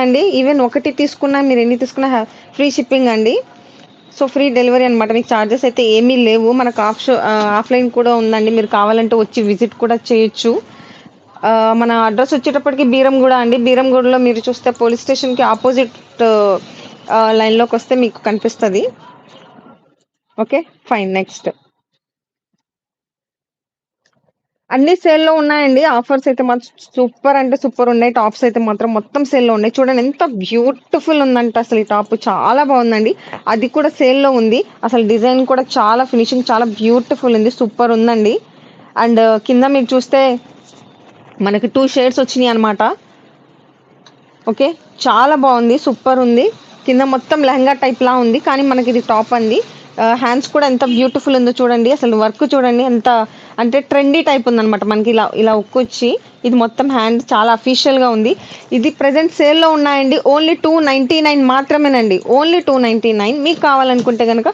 అండి. ఈవెన్ ఒకటి తీసుకున్నా మీరు ఎన్ని తీసుకున్నా ఫ్రీ షిప్పింగ్ అండి. సో, ఫ్రీ డెలివరీ అనమాట. మీకు చార్జెస్ అయితే ఏమీ లేవు. మనకు ఆఫ్‌లైన్ కూడా ఉందండి. మీరు కావాలంటే వచ్చి విజిట్ కూడా చేయొచ్చు. మన అడ్రెస్ వచ్చేటప్పటికి బీరంగూడ అండి. బీరంగూడలో మీరు చూస్తే పోలీస్ స్టేషన్‌కి అపోజిట్ లైన్‌లోకొస్తే మీకు కనిపిస్తది. ఓకే. ఫైన్. నెక్స్ట్. అన్ని సేల్‌లో ఉన్నాయండి. ఆఫర్స్ అయితే మాత్రం సూపర్ అంటే సూపర్ ఉన్నాయి. టాప్స్ అయితే మాత్రం మొత్తం సేల్‌లో ఉన్నాయి. చూడండి ఎంత బ్యూటిఫుల్ ఉందంటే అసలు ఈ టాప్ చాలా బావుందండి. అది కూడా సేల్‌లో ఉంది. అసలు డిజైన్ కూడా చాలా ఫినిషింగ్ చాలా బ్యూటిఫుల్ ఉంది. సూపర్ ఉందండి. అండ్ కింద మీరు చూస్తే మనకి 2 షేడ్స్ వచ్చినియనమాట. ఓకే. చాలా బావుంది. సూపరుంది. కింద మొత్తం లెహంగా టైప్‌లా ఉంది. కానీ మనకిది టాప్ అండి. హ్యాండ్స్ కూడా ఎంత బ్యూటిఫుల్ ఉందో చూడండి. అసలు వర్క్ చూడండి ఎంత అంటే ట్రెండీ టైప్ ఉందనమాట. మనకి ఇలా ఇలా ఉక్కొచ్చి ఇది మొత్తం హ్యాండ్ చాలా అఫీషియల్‌గా ఉంది. ఇది ప్రెజెంట్ సేల్‌లో ఉన్నాయండి. ఓన్లీ 299 మాత్రమేనండి. ఓన్లీ 299 మీకు కావాలనుకుంటే గనక